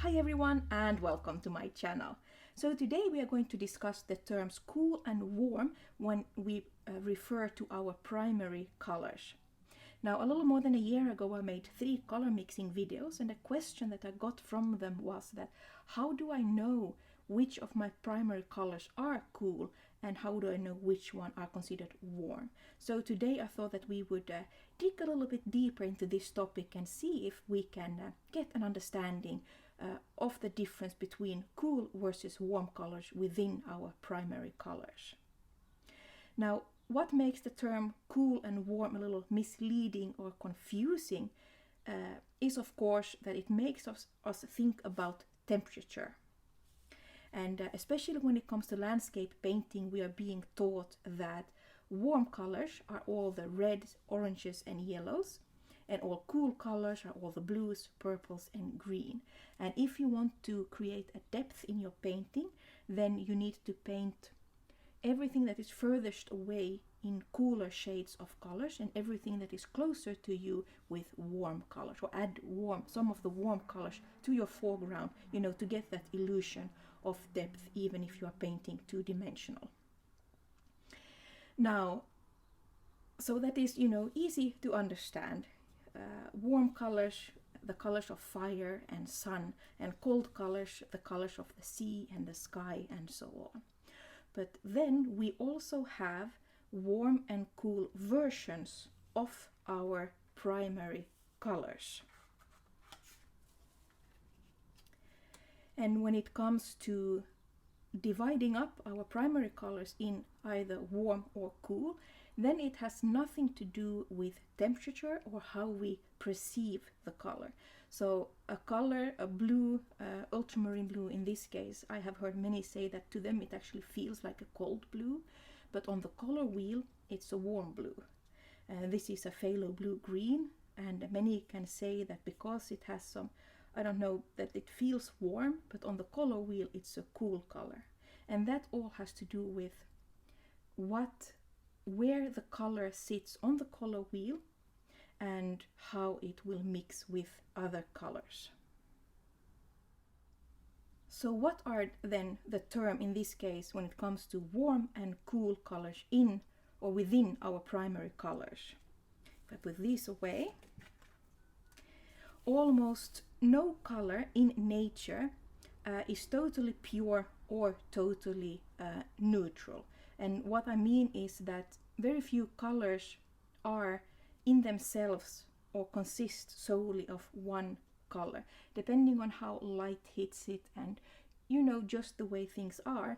Hi everyone and welcome to my channel. So today we are going to discuss the terms cool and warm when we refer to our primary colors. Now a little more than a year ago I made 3 color mixing videos, and the question that I got from them was that how do I know which of my primary colors are cool and how do I know which one are considered warm? So today I thought that we would dig a little bit deeper into this topic and see if we can get an understanding of the difference between cool versus warm colors within our primary colors. Now, what makes the term cool and warm a little misleading or confusing is of course that it makes us think about temperature. And especially when it comes to landscape painting, we are being taught that warm colors are all the reds, oranges and yellows, and all cool colors are all the blues, purples and green. And if you want to create a depth in your painting, then you need to paint everything that is furthest away in cooler shades of colors and everything that is closer to you with warm colors, or add some of the warm colors to your foreground, to get that illusion of depth even if you are painting two-dimensional. Now, so that is, easy to understand. Warm colors, the colors of fire and sun, and cold colors, the colors of the sea and the sky and so on. But then we also have warm and cool versions of our primary colors. And when it comes to dividing up our primary colors in either warm or cool, then it has nothing to do with temperature or how we perceive the color. So a color, a blue, ultramarine blue in this case, I have heard many say that to them it actually feels like a cold blue, but on the color wheel it's a warm blue. This is a phthalo blue green, and many can say that because it has some, that it feels warm, but on the color wheel it's a cool color. And that all has to do with where the color sits on the color wheel and how it will mix with other colors. So what are then the term in this case when it comes to warm and cool colors in or within our primary colors? If I put these away, almost no color in nature is totally pure or totally neutral. And what I mean is that very few colors are in themselves or consist solely of one color. Depending on how light hits it and just the way things are,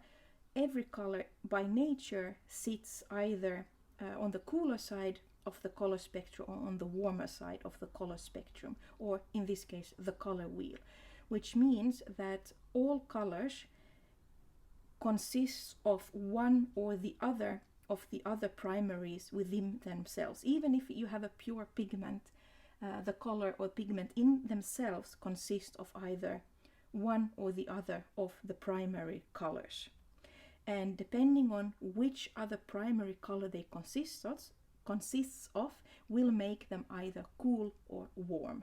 every color by nature sits either on the cooler side of the color spectrum or on the warmer side of the color spectrum, or in this case the color wheel, which means that all colors consists of one or the other of the other primaries within themselves. Even if you have a pure pigment, the color or pigment in themselves consists of either one or the other of the primary colors. And depending on which other primary color they consists of will make them either cool or warm.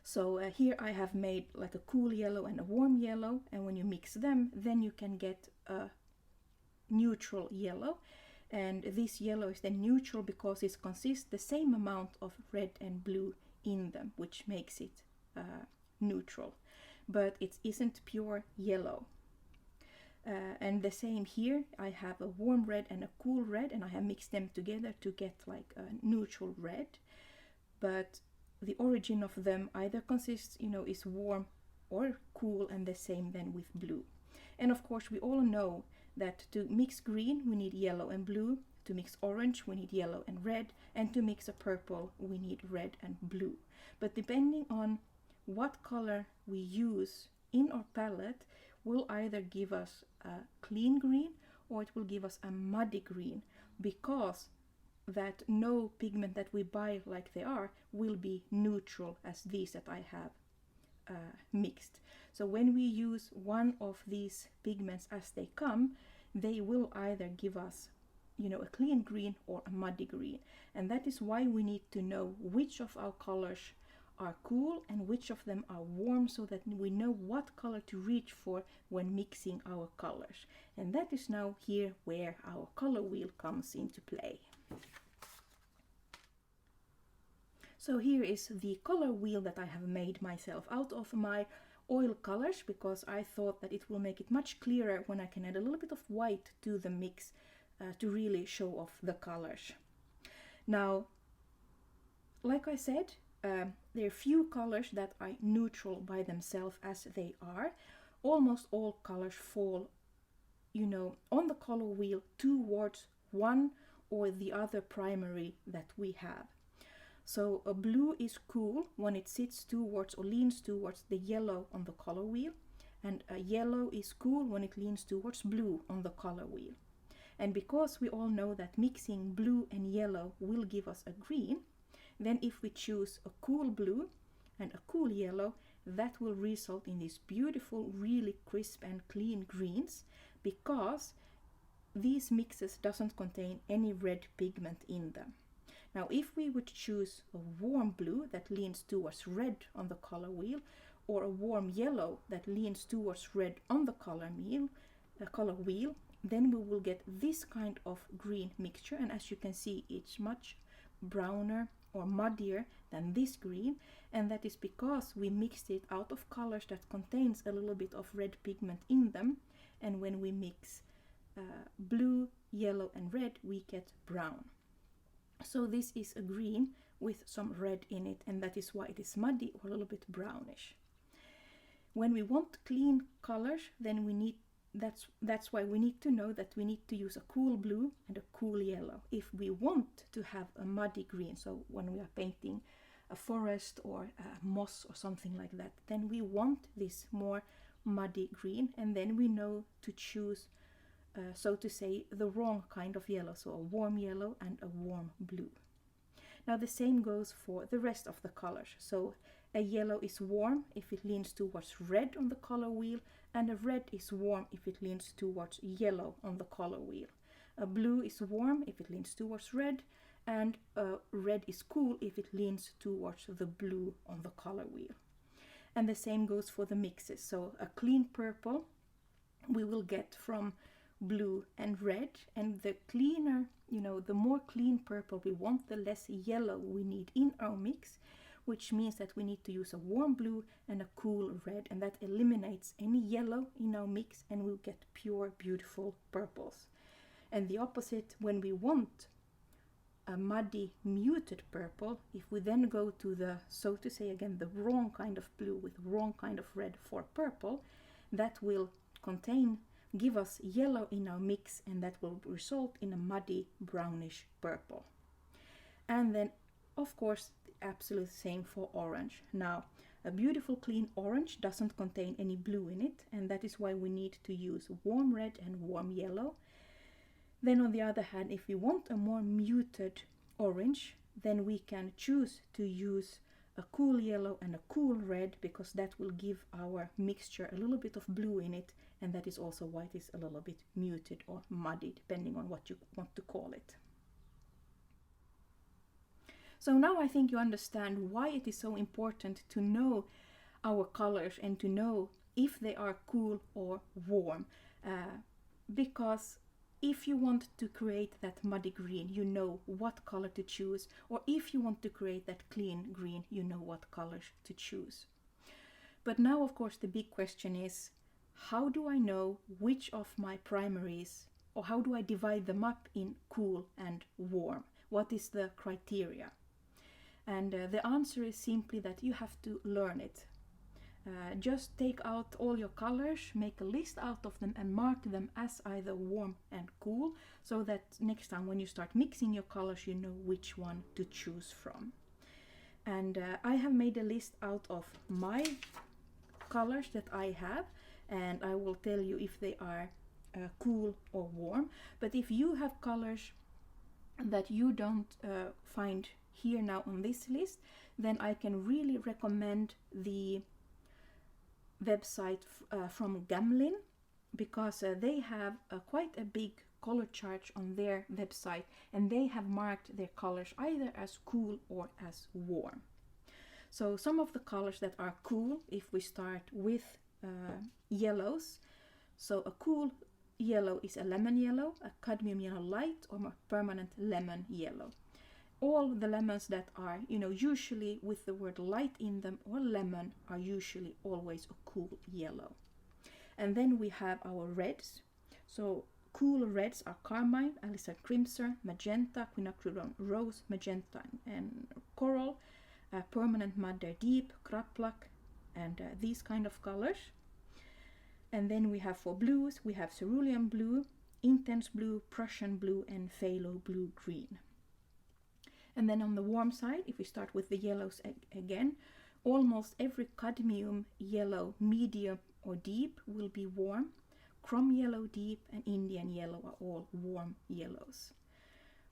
So here I have made like a cool yellow and a warm yellow, and when you mix them, then you can get a neutral yellow. And this yellow is then neutral because it consists the same amount of red and blue in them, which makes it neutral. But it isn't pure yellow. And the same here, I have a warm red and a cool red, and I have mixed them together to get like a neutral red. But the origin of them either consists, is warm or cool, and the same then with blue. And of course we all know that to mix green we need yellow and blue, to mix orange we need yellow and red, and to mix a purple we need red and blue. But depending on what color we use in our palette will either give us a clean green or it will give us a muddy green, because that no pigment that we buy like they are will be neutral as these that I have mixed. So when we use one of these pigments as they come, they will either give us a clean green or a muddy green. And that is why we need to know which of our colors are cool and which of them are warm, so that we know what color to reach for when mixing our colors. And that is now here where our color wheel comes into play. So here is the color wheel that I have made myself out of my oil colors, because I thought that it will make it much clearer when I can add a little bit of white to the mix to really show off the colors. Now, like I said, there are few colors that are neutral by themselves as they are. Almost all colors fall, you know, on the color wheel towards one or the other primary that we have. So a blue is cool when it sits towards or leans towards the yellow on the color wheel, and a yellow is cool when it leans towards blue on the color wheel. And because we all know that mixing blue and yellow will give us a green, then if we choose a cool blue and a cool yellow, that will result in these beautiful, really crisp and clean greens, because these mixes doesn't contain any red pigment in them. Now, if we would choose a warm blue that leans towards red on the color wheel, or a warm yellow that leans towards red on the color wheel, then we will get this kind of green mixture. And as you can see, it's much browner or muddier than this green, and that is because we mixed it out of colors that contains a little bit of red pigment in them, and when we mix blue, yellow and red, we get brown. So this is a green with some red in it, and that is why it is muddy or a little bit brownish. When we want clean colors, then we need that's why we need to know that we need to use a cool blue and a cool yellow. If we want to have a muddy green, so when we are painting a forest or a moss or something like that, then we want this more muddy green, and then we know to choose so to say the wrong kind of yellow, so a warm yellow and a warm blue. Now the same goes for the rest of the colors. So a yellow is warm if it leans towards red on the color wheel, and a red is warm if it leans towards yellow on the color wheel. A blue is warm if it leans towards red, and a red is cool if it leans towards the blue on the color wheel. And the same goes for the mixes. So a clean purple we will get from blue and red, and the cleaner, the more clean purple we want, the less yellow we need in our mix, which means that we need to use a warm blue and a cool red, and that eliminates any yellow in our mix, and we'll get pure, beautiful purples. And the opposite, when we want a muddy, muted purple, if we then go to the, so to say again, the wrong kind of blue with wrong kind of red for purple, that will give us yellow in our mix, and that will result in a muddy, brownish purple. And then, of course, the absolute same for orange. Now, a beautiful clean orange doesn't contain any blue in it, and that is why we need to use warm red and warm yellow. Then on the other hand, if we want a more muted orange, then we can choose to use a cool yellow and a cool red, because that will give our mixture a little bit of blue in it, and that is also why it is a little bit muted or muddy, depending on what you want to call it. So now I think you understand why it is so important to know our colors and to know if they are cool or warm, because if you want to create that muddy green, you know what color to choose, or if you want to create that clean green, you know what colors to choose. But now, of course, the big question is, how do I know which of my primaries, or how do I divide them up in cool and warm? What is the criteria? And the answer is simply that you have to learn it. Just take out all your colors, make a list out of them, and mark them as either warm and cool, so that next time when you start mixing your colors, you know which one to choose from. And I have made a list out of my colors that I have, and I will tell you if they are cool or warm. But if you have colors that you don't find here now on this list, then I can really recommend the website from Gamlin, because they have quite a big color chart on their website, and they have marked their colors either as cool or as warm. So some of the colors that are cool, if we start with yellows. So a cool yellow is a lemon yellow, a cadmium yellow light, or a permanent lemon yellow. All the lemons that are, usually with the word light in them or lemon are usually always a cool yellow. And then we have our reds. So cool reds are carmine, alizarin crimson, magenta, quinacridone rose, magenta and coral, permanent madder deep, kraplak, and these kind of colors. And then we have for blues, we have cerulean blue, intense blue, Prussian blue, and phthalo blue green. And then on the warm side, if we start with the yellows again, almost every cadmium yellow, medium or deep will be warm. Chrome yellow deep and Indian yellow are all warm yellows.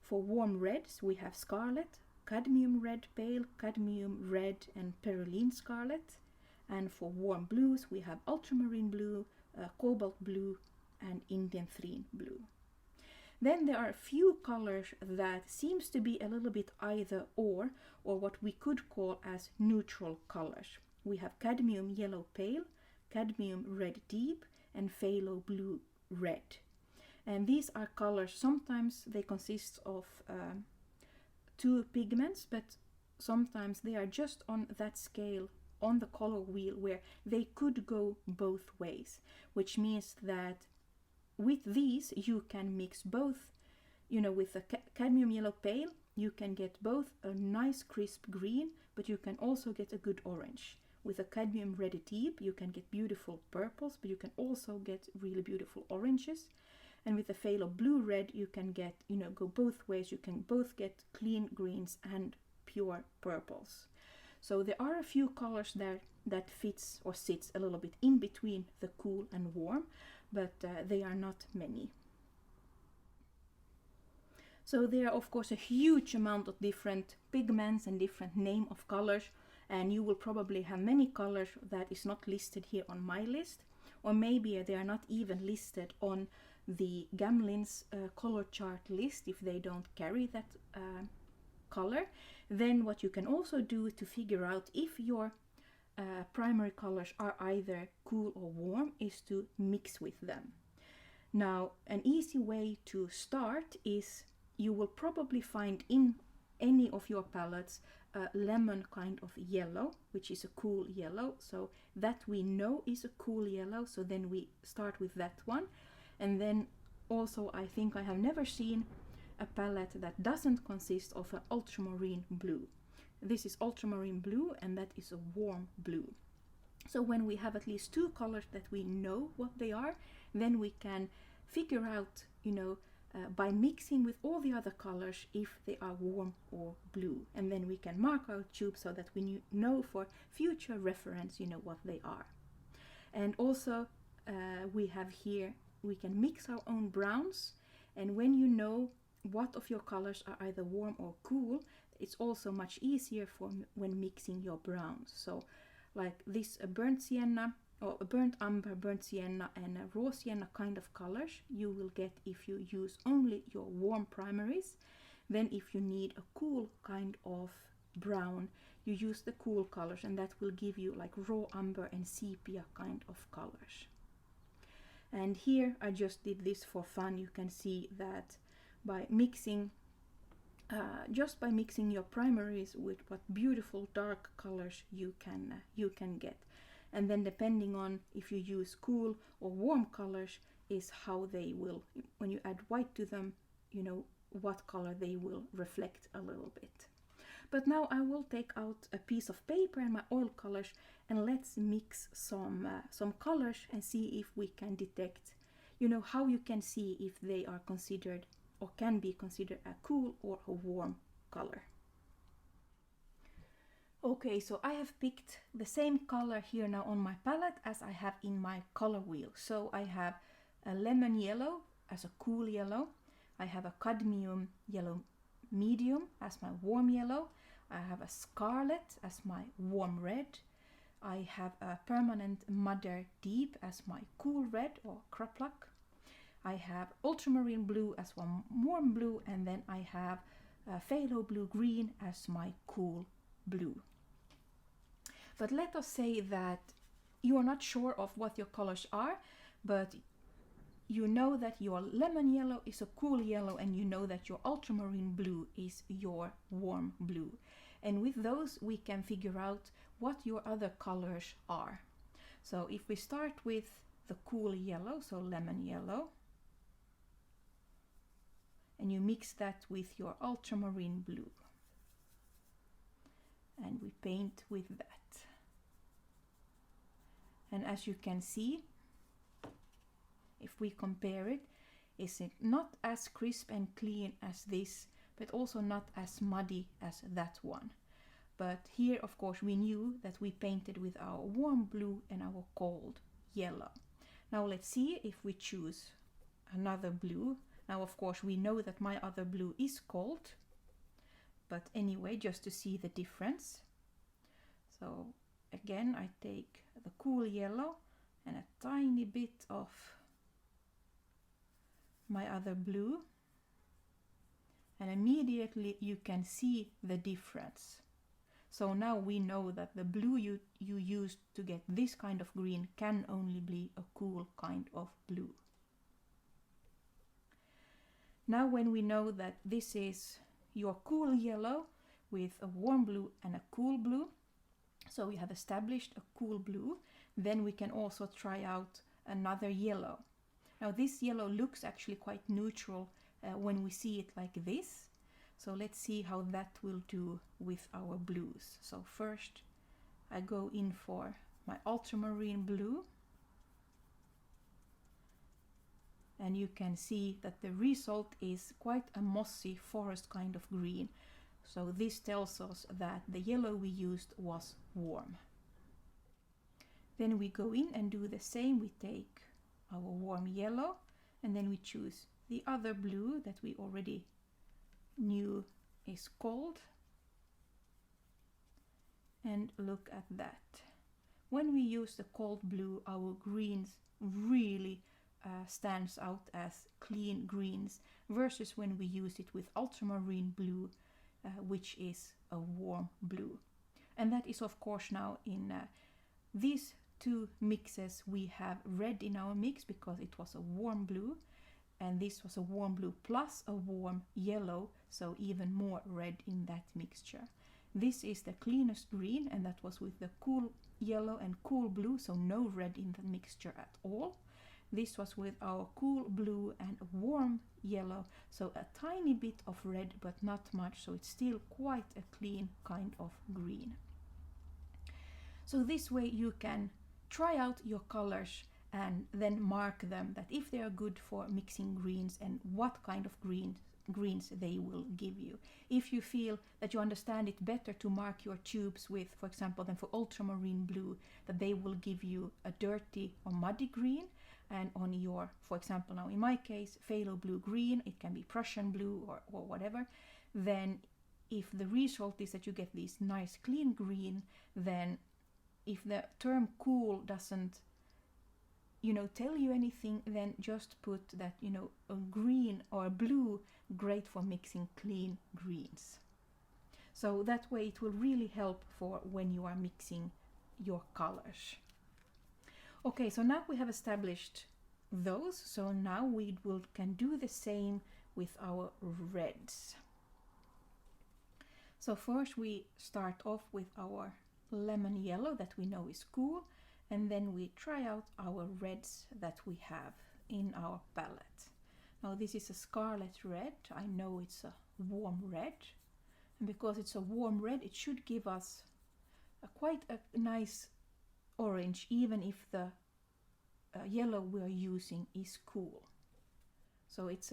For warm reds, we have scarlet, cadmium red pale, cadmium red, and perylene scarlet. And for warm blues, we have ultramarine blue, cobalt blue, and Indian threne blue. Then there are a few colors that seems to be a little bit either or what we could call as neutral colors. We have cadmium yellow pale, cadmium red deep, and phthalo blue red. And these are colors, sometimes they consist of two pigments, but sometimes they are just on that scale on the color wheel where they could go both ways, which means that with these you can mix both, with the cadmium yellow pale you can get both a nice crisp green, but you can also get a good orange. With a cadmium red deep you can get beautiful purples, but you can also get really beautiful oranges. And with the phthalo blue red you can get, go both ways. You can both get clean greens and pure purples. So there are a few colors there that fits or sits a little bit in between the cool and warm, but they are not many. So there are of course a huge amount of different pigments and different name of colors, and you will probably have many colors that is not listed here on my list, or maybe they are not even listed on the Gamlin's color chart list if they don't carry that color. Then what you can also do to figure out if your primary colors are either cool or warm is to mix with them. Now, an easy way to start is you will probably find in any of your palettes a lemon kind of yellow, which is a cool yellow. So that we know is a cool yellow, so then we start with that one. And then also I think I have never seen a palette that doesn't consist of an ultramarine blue. This is ultramarine blue and that is a warm blue. So when we have at least two colors that we know what they are, then we can figure out, by mixing with all the other colors if they are warm or blue. And then we can mark our tube so that we know for future reference, what they are. And also we have here, we can mix our own browns. And when you know what of your colors are either warm or cool, it's also much easier for when mixing your browns. So like this burnt sienna or burnt umber, burnt sienna and a raw sienna kind of colors you will get if you use only your warm primaries. Then if you need a cool kind of brown, you use the cool colors, and that will give you like raw umber and sepia kind of colors. And here I just did this for fun. You can see that by mixing, just by mixing your primaries with what beautiful dark colors you can get. And then depending on if you use cool or warm colors is how they will, when you add white to them, what color they will reflect a little bit. But now I will take out a piece of paper and my oil colors, and let's mix some colors and see if we can detect, how you can see if they are considered or can be considered a cool or a warm color. Okay, so I have picked the same color here now on my palette as I have in my color wheel. So I have a lemon yellow as a cool yellow. I have a cadmium yellow medium as my warm yellow. I have a scarlet as my warm red. I have a permanent madder deep as my cool red or kraplak. I have ultramarine blue as one warm blue, and then I have phthalo blue green as my cool blue. But let us say that you are not sure of what your colors are, but you know that your lemon yellow is a cool yellow, and you know that your ultramarine blue is your warm blue. And with those we can figure out what your other colors are. So if we start with the cool yellow, so lemon yellow, and you mix that with your ultramarine blue, and we paint with that. And as you can see, if we compare it, is it not as crisp and clean as this, but also not as muddy as that one. But here, of course, we knew that we painted with our warm blue and our cold yellow. Now let's see if we choose another blue. Now, of course, we know that my other blue is cold, but anyway, just to see the difference. So again, I take the cool yellow and a tiny bit of my other blue, and immediately you can see the difference. So now we know that the blue you used to get this kind of green can only be a cool kind of blue. Now when we know that this is your cool yellow with a warm blue and a cool blue, so we have established a cool blue, then we can also try out another yellow. Now this yellow looks actually quite neutral when we see it like this. So let's see how that will do with our blues. So first I go in for my ultramarine blue. And you can see that the result is quite a mossy forest kind of green. So this tells us that the yellow we used was warm. Then we go in and do the same. We take our warm yellow and then we choose the other blue that we already knew is cold. And look at that. When we use the cold blue, our greens really stands out as clean greens, versus when we use it with ultramarine blue, which is a warm blue. And that is of course now in these two mixes we have red in our mix because it was a warm blue, and this was a warm blue plus a warm yellow, so even more red in that mixture. This is the cleanest green, and that was with the cool yellow and cool blue, so no red in the mixture at all. This was with our cool blue and warm yellow, so a tiny bit of red but not much, so it's still quite a clean kind of green. So this way you can try out your colors and then mark them, that if they are good for mixing greens and what kind of greens they will give you. If you feel that you understand it better to mark your tubes with, for example, than for ultramarine blue, that they will give you a dirty or muddy green, and on your, for example, now in my case, phthalo blue green, it can be Prussian blue or whatever, then if the result is that you get this nice clean green, then if the term cool doesn't tell you anything, then just put that a green or a blue, great for mixing clean greens. So that way it will really help for when you are mixing your colors. Okay, so now we have established those, so now we can do the same with our reds. So first we start off with our lemon yellow that we know is cool, and then we try out our reds that we have in our palette. Now this is a scarlet red. I know it's a warm red, and because it's a warm red it should give us quite a nice orange, even if the yellow we are using is cool. So it's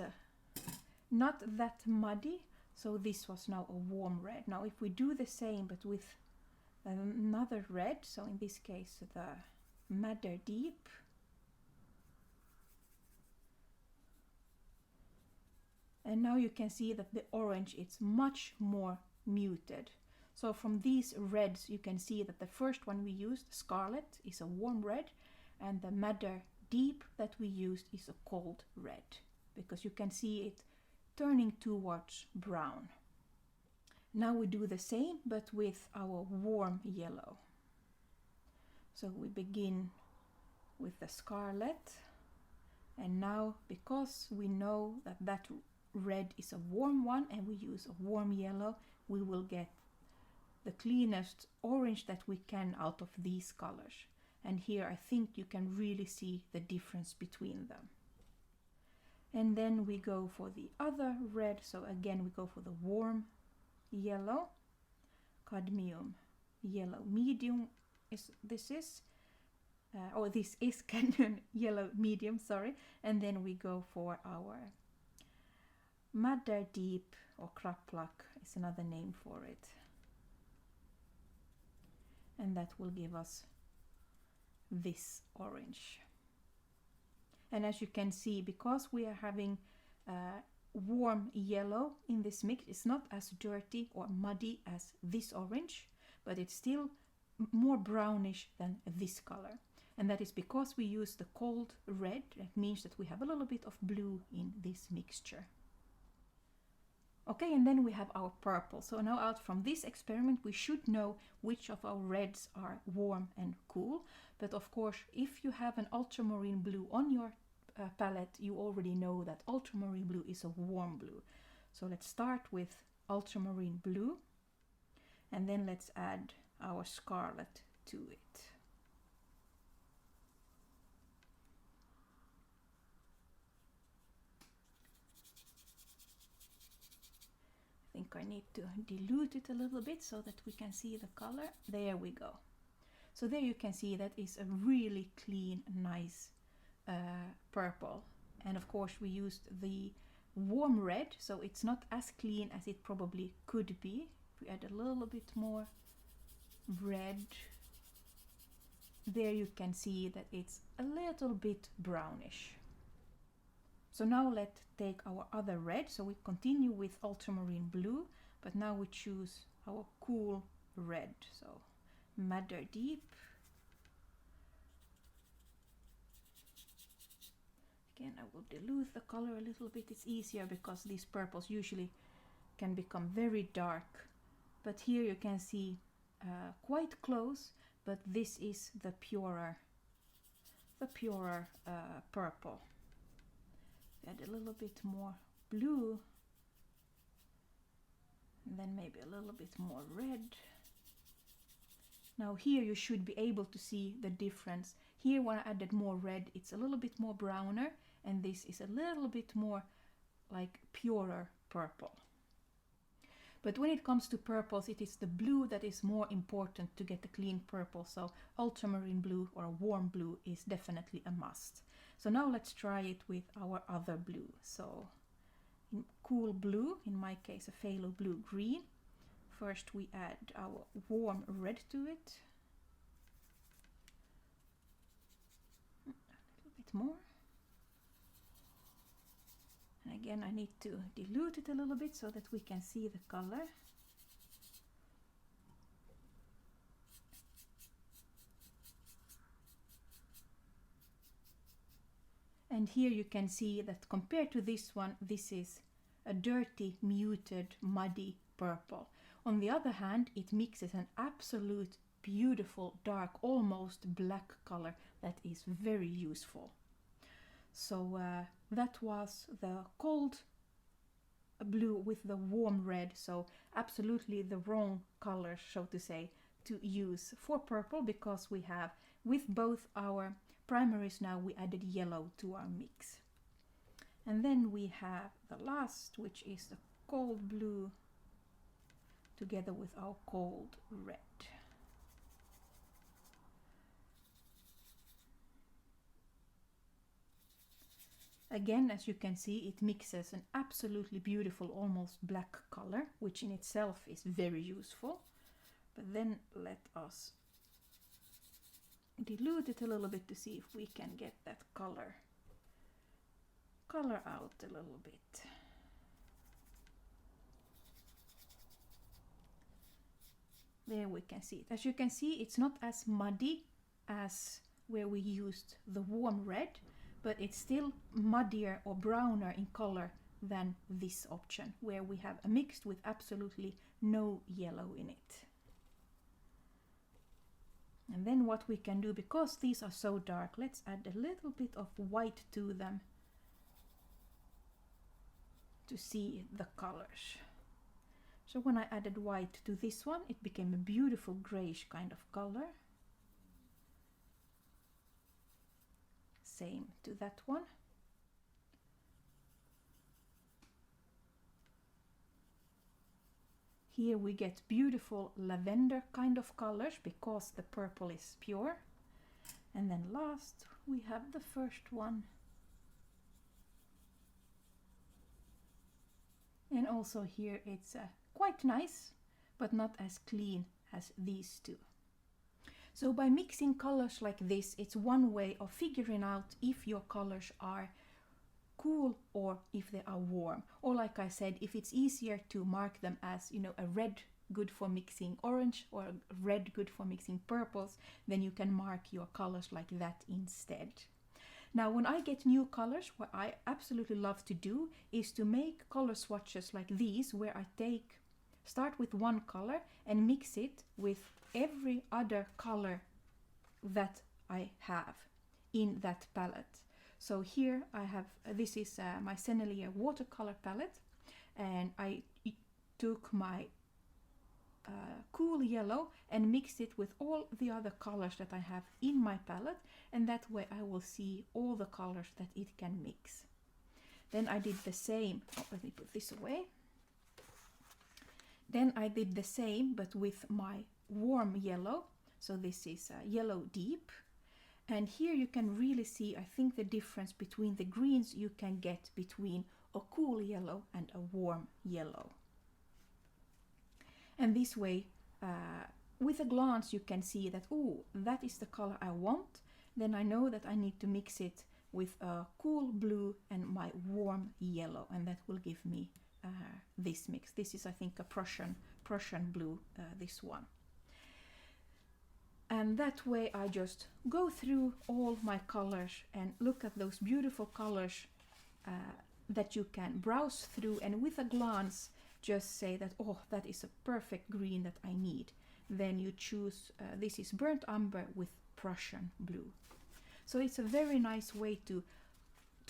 not that muddy, so this was now a warm red. Now if we do the same but with another red, so in this case the Madder Deep, and now you can see that the orange is much more muted. So from these reds you can see that the first one we used, Scarlet, is a warm red, and the Madder Deep that we used is a cold red, because you can see it turning towards brown. Now we do the same but with our warm yellow. So we begin with the scarlet, and now because we know that that red is a warm one and we use a warm yellow, we will get the cleanest orange that we can out of these colors. And here I think you can really see the difference between them. And then we go for the other red, so again we go for the warm yellow, cadmium yellow medium this is cadmium yellow medium, sorry. And then we go for our madder deep, or kraplak is another name for it, and that will give us this orange. And as you can see, because we are having warm yellow in this mix, it's not as dirty or muddy as this orange, but it's still more brownish than this color. And that is because we use the cold red. That means that we have a little bit of blue in this mixture. Okay, and then we have our purple. So now out from this experiment we should know which of our reds are warm and cool. But of course, if you have an ultramarine blue on your palette, you already know that ultramarine blue is a warm blue. So let's start with ultramarine blue, and then let's add our scarlet to it. I think I need to dilute it a little bit so that we can see the color. There we go. So there you can see that is a really clean, nice purple. And of course we used the warm red, so it's not as clean as it probably could be. If we add a little bit more red, there you can see that it's a little bit brownish. So now let's take our other red. So we continue with ultramarine blue, but now we choose our cool red. So madder deep. Again, I will dilute the color a little bit. It's easier because these purples usually can become very dark. But here you can see quite close, but this is the purer purple. Add a little bit more blue, and then maybe a little bit more red. Now here you should be able to see the difference. Here when I added more red, it's a little bit more browner, and this is a little bit more like purer purple. But when it comes to purples, it is the blue that is more important to get a clean purple. So ultramarine blue or a warm blue is definitely a must. So now let's try it with our other blue. So in cool blue, in my case a phthalo blue green. First we add our warm red to it. A little bit more. And again I need to dilute it a little bit so that we can see the color. And here you can see that compared to this one, this is a dirty, muted, muddy purple. On the other hand, it mixes an absolute beautiful, dark, almost black color that is very useful. So that was the cold blue with the warm red, so absolutely the wrong color, so to say, to use for purple, because we have, with both our primaries now, we added yellow to our mix. And then we have the last, which is the cold blue together with our cold red. Again, as you can see, it mixes an absolutely beautiful, almost black color, which in itself is very useful. But then let us dilute it a little bit to see if we can get that color out a little bit. There we can see it. As you can see, it's not as muddy as where we used the warm red, but it's still muddier or browner in color than this option, where we have mixed with absolutely no yellow in it. And then what we can do, because these are so dark, let's add a little bit of white to them to see the colors. So when I added white to this one, it became a beautiful grayish kind of color. Same to that one. Here we get beautiful lavender kind of colors because the purple is pure. And then last we have the first one. And also here it's quite nice, but not as clean as these two. So by mixing colors like this, it's one way of figuring out if your colors are cool or if they are warm. Or like I said, if it's easier to mark them as, you know, a red good for mixing orange or a red good for mixing purples, then you can mark your colors like that instead. Now when I get new colors, what I absolutely love to do is to make color swatches like these, where I start with one color and mix it with every other color that I have in that palette. So here I have, this is my Sennelier watercolor palette, and I took my cool yellow and mixed it with all the other colors that I have in my palette, and that way I will see all the colors that it can mix. Then I did the same, let me put this away. Then I did the same but with my warm yellow, so this is yellow deep. And here you can really see, I think, the difference between the greens you can get between a cool yellow and a warm yellow. And this way, with a glance, you can see that, oh, that is the color I want. Then I know that I need to mix it with a cool blue and my warm yellow, and that will give me this mix. This is, I think, a Prussian blue, this one. And that way I just go through all my colors and look at those beautiful colors that you can browse through, and with a glance just say that, oh, that is a perfect green that I need. Then you choose, this is burnt umber with Prussian blue. So it's a very nice way to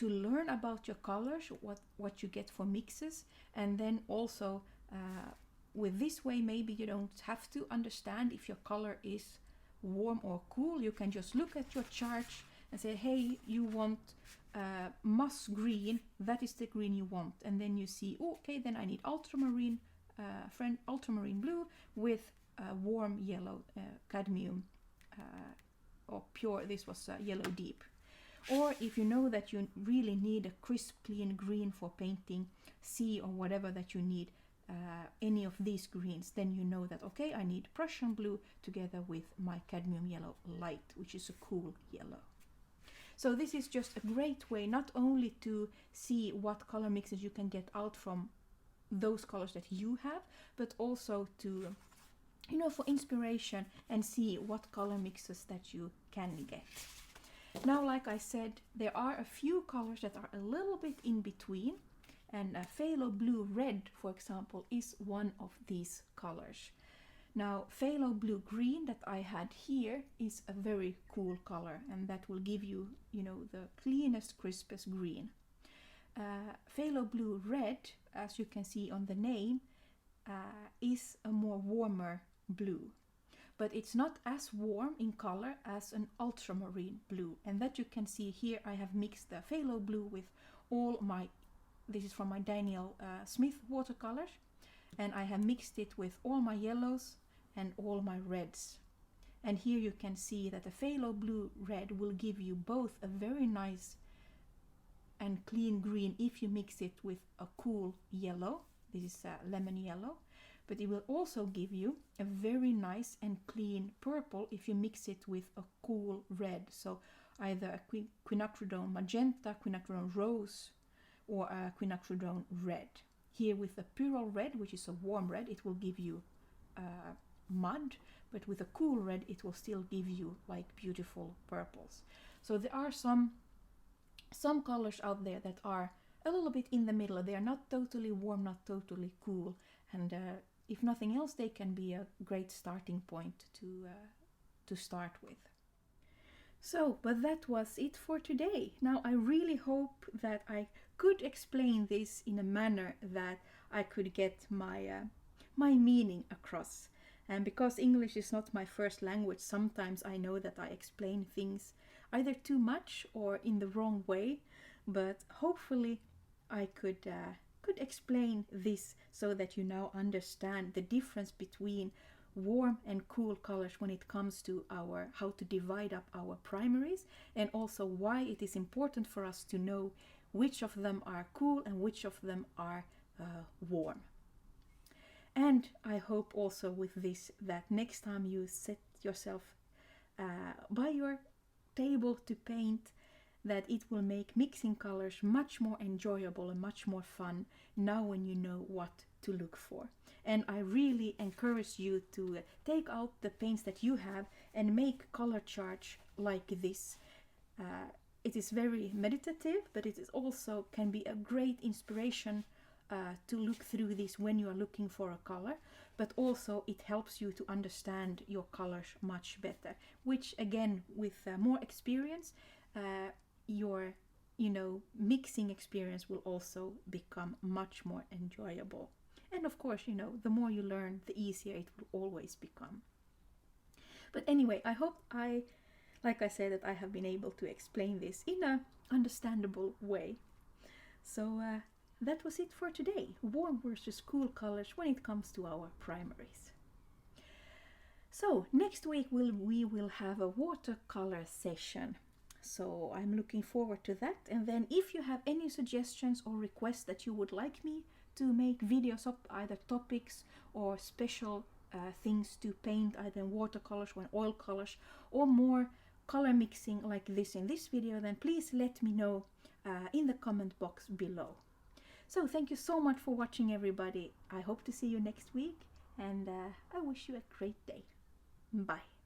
learn about your colors, what you get for mixes, and then also with this way maybe you don't have to understand if your color is warm or cool. You can just look at your chart and say, hey, you want moss green, that is the green you want, and then you see, oh, okay, then I need ultramarine blue with warm yellow, cadmium or pure, this was yellow deep. Or if you know that you really need a crisp clean green for painting sea or whatever that you need, any of these greens, then you know that, okay, I need Prussian blue together with my cadmium yellow light, which is a cool yellow. So this is just a great way not only to see what color mixes you can get out from those colors that you have, but also to, you know, for inspiration and see what color mixes that you can get. Now, like I said, there are a few colors that are a little bit in between, and Phthalo Blue Red, for example, is one of these colors. Now, Phthalo Blue Green that I had here is a very cool color, and that will give you, you know, the cleanest, crispest green. Phthalo Blue Red, as you can see on the name, is a more warmer blue. But it's not as warm in color as an ultramarine blue. And that you can see here, I have mixed the Phthalo Blue with all my, this is from my Daniel Smith watercolors, and I have mixed it with all my yellows and all my reds. And here you can see that the Phthalo Blue Red will give you both a very nice and clean green if you mix it with a cool yellow. This is lemon yellow. But it will also give you a very nice and clean purple if you mix it with a cool red. So either a quinacridone magenta, quinacridone rose, or a quinacridone red. Here with the pyrrole red, which is a warm red, it will give you mud, but with a cool red it will still give you like beautiful purples. So there are some colors out there that are a little bit in the middle. They are not totally warm, not totally cool, and if nothing else, they can be a great starting point to to start with. So, but that was it for today. Now I really hope that I could explain this in a manner that I could get my meaning across. And because English is not my first language, sometimes I know that I explain things either too much or in the wrong way, but hopefully I could explain this so that you now understand the difference between warm and cool colors when it comes to how to divide up our primaries, and also why it is important for us to know which of them are cool and which of them are warm. And I hope also with this that next time you set yourself by your table to paint, that it will make mixing colors much more enjoyable and much more fun now when you know what to look for. And I really encourage you to take out the paints that you have and make color charts like this. It is very meditative, but it is also can be a great inspiration to look through this when you are looking for a color, but also it helps you to understand your colors much better, which again, with more experience, your mixing experience will also become much more enjoyable. And of course, the more you learn, the easier it will always become. But anyway, I hope like I said, that I have been able to explain this in an understandable way. So that was it for today. Warm versus cool colors when it comes to our primaries. So next week we will have a watercolor session. So I'm looking forward to that. And then if you have any suggestions or requests that you would like me to make videos of, either topics or special things to paint, either in watercolors or in oil colors, or more color mixing like this in this video, then please let me know in the comment box below. So thank you so much for watching, everybody. I hope to see you next week, and I wish you a great day. Bye.